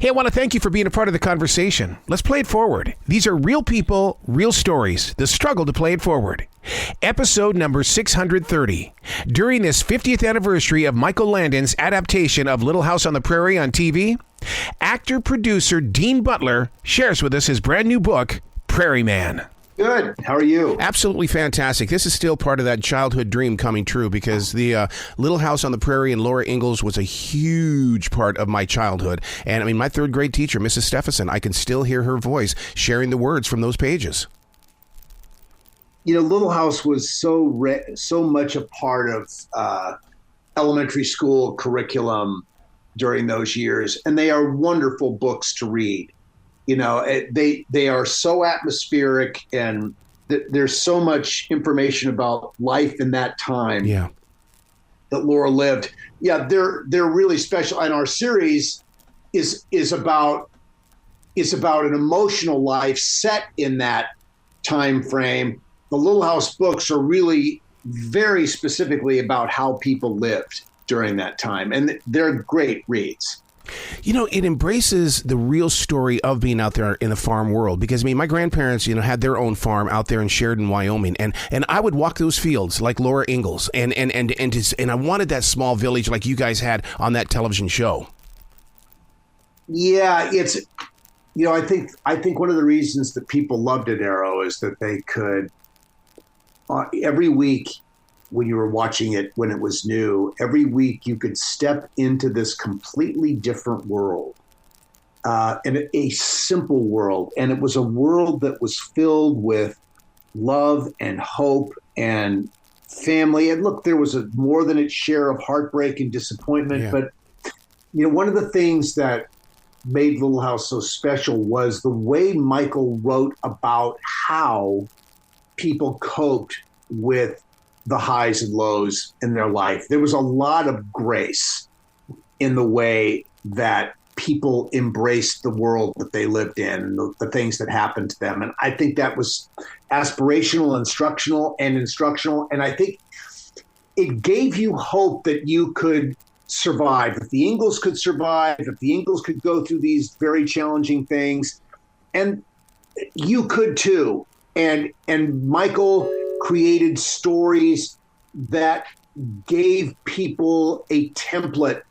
Hey, I want to thank you for being a part of the conversation. Let's play it forward. These are real people, real stories, the struggle to play it forward. Episode number 630. During this 50th anniversary of Michael Landon's adaptation of Little House on the Prairie on TV, actor-producer Dean Butler shares with us his brand new book, Prairie Man. Good. How are you? Absolutely fantastic. This is still part of that childhood dream coming true because the Little House on the Prairie and Laura Ingalls was a huge part of my childhood. And I mean, my third grade teacher, Mrs. Stephenson, I can still hear her voice sharing the words from those pages. You know, Little House was so much a part of elementary school curriculum during those years, and they are wonderful books to read. You know, they are so atmospheric, and there's so much information about life in that time that Laura lived. Yeah, they're really special. And our series is about an emotional life set in that time frame. The Little House books are really very specifically about how people lived during that time, and they're great reads. You know, it embraces the real story of being out there in the farm world because, I mean, my grandparents, you know, had their own farm out there in Sheridan, Wyoming, and I would walk those fields like Laura Ingalls, and I wanted that small village like you guys had on that television show. Yeah, it's, you know, I think one of the reasons that people loved it, Arrow, is that they could every week when you were watching it when it was new, every week you could step into this completely different world, and a simple world. And it was a world that was filled with love and hope and family. And look, there was more than its share of heartbreak and disappointment. Yeah. But, you know, one of the things that made Little House so special was the way Michael wrote about how people coped with the highs and lows in their life. There was a lot of grace in the way that people embraced the world that they lived in, the things that happened to them. And I think that was aspirational, instructional. And I think it gave you hope that you could survive. If the Ingalls could survive, if the Ingalls could go through these very challenging things, and you could too. And Michael created stories that gave people a template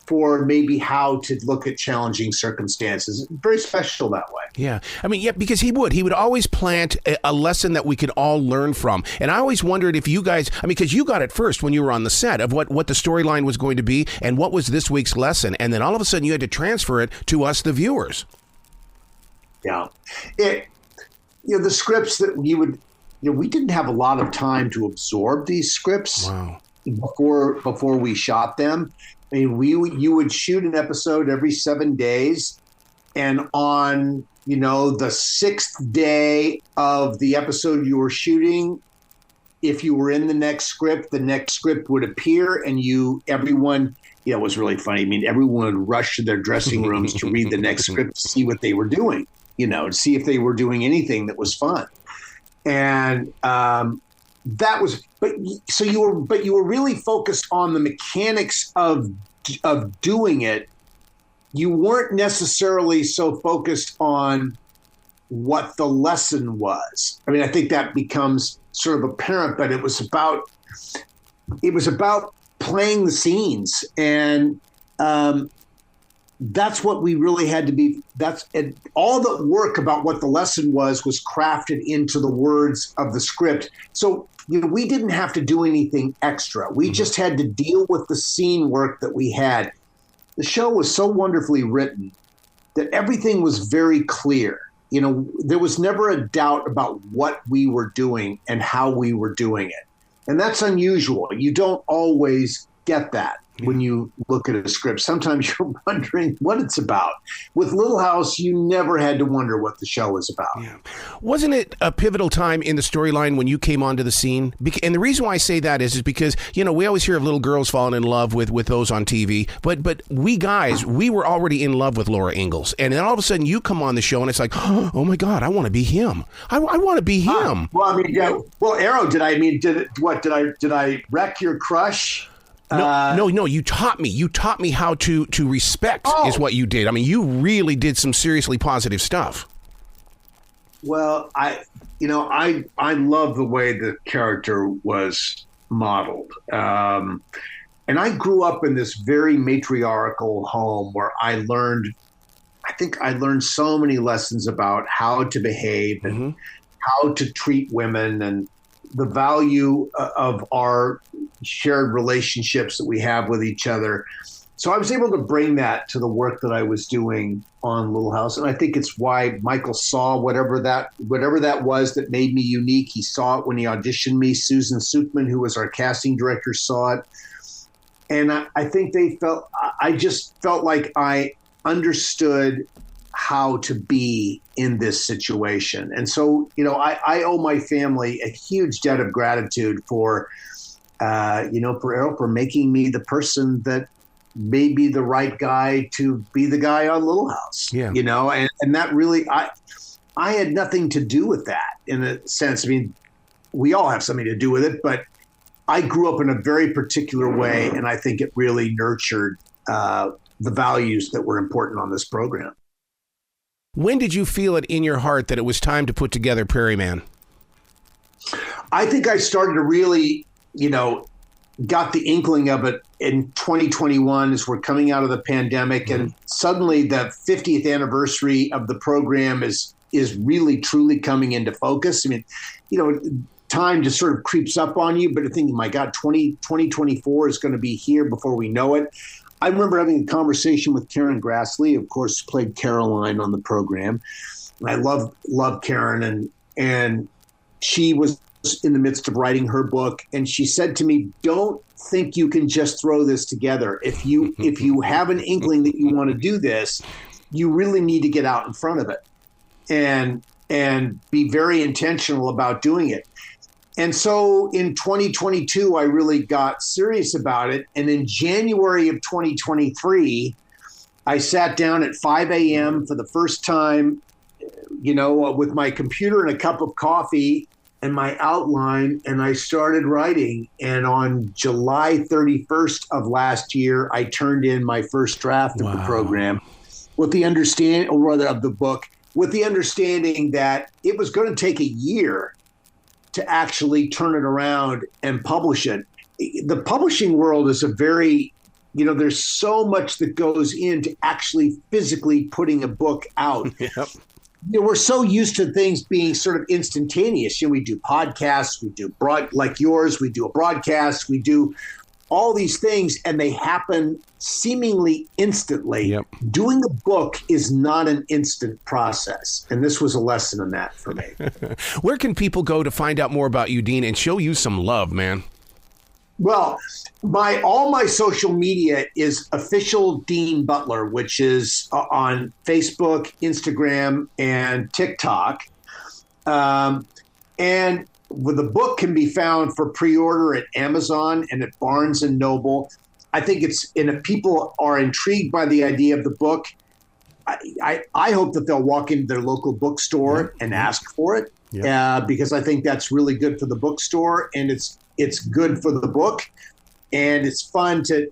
for maybe how to look at challenging circumstances. Very special that way. Yeah. I mean, yeah, because he would always plant a lesson that we could all learn from. And I always wondered if you guys, I mean, because you got it first when you were on the set of what the storyline was going to be and what was this week's lesson. And then all of a sudden you had to transfer it to us, the viewers. Yeah. You know, the scripts that we didn't have a lot of time to absorb these scripts. Wow. Before we shot them. I mean, you would shoot an episode every 7 days, and on, you know, the 6th day of the episode you were shooting, if you were in the next script would appear, and everyone, you know, it was really funny. I mean, everyone would rush to their dressing rooms to read the next script to see what they were doing, you know, to see if they were doing anything that was fun. And that was, but you were really focused on the mechanics of doing it. You weren't necessarily so focused on what the lesson was. I mean, I think that becomes sort of apparent, but it was about playing the scenes, and that's what we really had to be. And all the work about what the lesson was crafted into the words of the script. So, you know, we didn't have to do anything extra. We just had to deal with the scene work that we had. The show was so wonderfully written that everything was very clear. You know, there was never a doubt about what we were doing and how we were doing it. And that's unusual. You don't always get that when you look at a script. Sometimes you're wondering what it's about. With Little House, you never had to wonder what the show was about. Yeah. Wasn't it a pivotal time in the storyline when you came onto the scene? And the reason why I say that is because, you know, we always hear of little girls falling in love with those on TV. But we guys, we were already in love with Laura Ingalls. And then all of a sudden you come on the show and it's like, oh my God, I want to be him. I want to be him. Well, I mean, yeah. Well, Arrow, did I wreck your crush? No. You taught me. You taught me how to respect is what you did. I mean, you really did some seriously positive stuff. Well, I love the way the character was modeled. And I grew up in this very matriarchal home where I learned so many lessons about how to behave and how to treat women and the value of our shared relationships that we have with each other. So I was able to bring that to the work that I was doing on Little House. And I think it's why Michael saw whatever that was that made me unique. He saw it when he auditioned me. Susan Sukman, who was our casting director, saw it. And I think I just felt like I understood how to be in this situation. And so, I owe my family a huge debt of gratitude for Errol, for making me the person that may be the right guy to be the guy on Little House. Yeah. And that really, I had nothing to do with that in a sense. I mean, we all have something to do with it, but I grew up in a very particular way, and I think it really nurtured the values that were important on this program. When did you feel it in your heart that it was time to put together Prairie Man? I think I started to really, got the inkling of it in 2021 as we're coming out of the pandemic. And suddenly the 50th anniversary of the program is really, truly coming into focus. I mean, time just sort of creeps up on you, but I think, my God, 2024 is going to be here before we know it. I remember having a conversation with Karen Grassley, of course, played Caroline on the program. And I love Karen, and she was in the midst of writing her book, and she said to me, "Don't think you can just throw this together. If you have an inkling that you want to do this, you really need to get out in front of it and be very intentional about doing it." And so in 2022, I really got serious about it. And in January of 2023, I sat down at 5 a.m. for the first time, with my computer and a cup of coffee and my outline, and I started writing. And on July 31st of last year, I turned in my first draft of the program with the understanding, or rather of the book, with the understanding that it was going to take a year to actually turn it around and publish it. The publishing world is a very, there's so much that goes into actually physically putting a book out. Yep. We're so used to things being sort of instantaneous. We do podcasts, we do like yours, we do a broadcast, we do all these things, and they happen seemingly instantly. Yep. Doing a book is not an instant process. And this was a lesson in that for me. Where can people go to find out more about you, Dean, and show you some love, man? Well, all my social media is official Dean Butler, which is on Facebook, Instagram, and TikTok. And the book can be found for pre-order at Amazon and at Barnes and Noble. I think if people are intrigued by the idea of the book, I hope that they'll walk into their local bookstore and ask for it, because I think that's really good for the bookstore, and it's good for the book, and it's fun to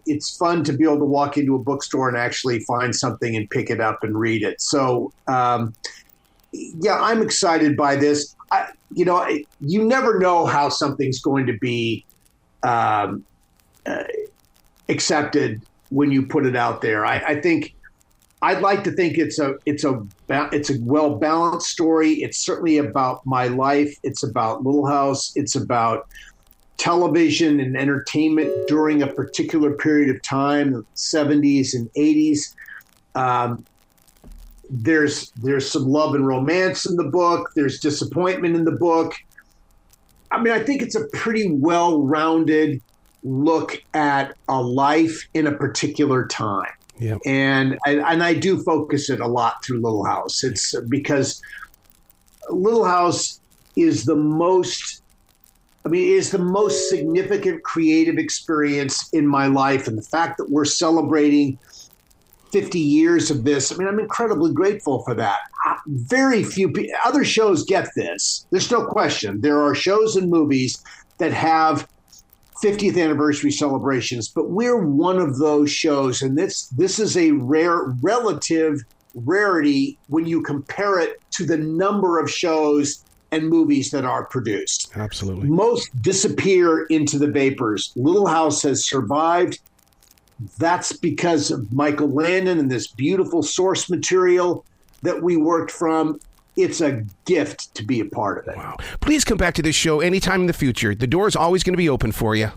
be able to walk into a bookstore and actually find something and pick it up and read it. So, I'm excited by this. You never know how something's going to be accepted when you put it out there. I think I'd like to think it's a well balanced story. It's certainly about my life. It's about Little House. It's about television and entertainment during a particular period of time, the 70s and 80s. There's some love and romance in the book. There's disappointment in the book. I mean, I think it's a pretty well-rounded look at a life in a particular time. Yeah. And I do focus it a lot through Little House. It's because Little House is the most significant creative experience in my life. And the fact that we're celebrating 50 years of this, I'm incredibly grateful for that. Very few other shows get this. There's no question. There are shows and movies that have 50th anniversary celebrations, but we're one of those shows, and this is a relative rarity when you compare it to the number of shows and movies that are produced. Absolutely. Most disappear into the vapors. Little House has survived. That's because of Michael Landon and this beautiful source material that we worked from. It's a gift to be a part of it. Wow. Please come back to this show anytime in the future. The door is always going to be open for you.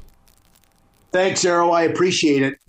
Thanks, Arrow. I appreciate it.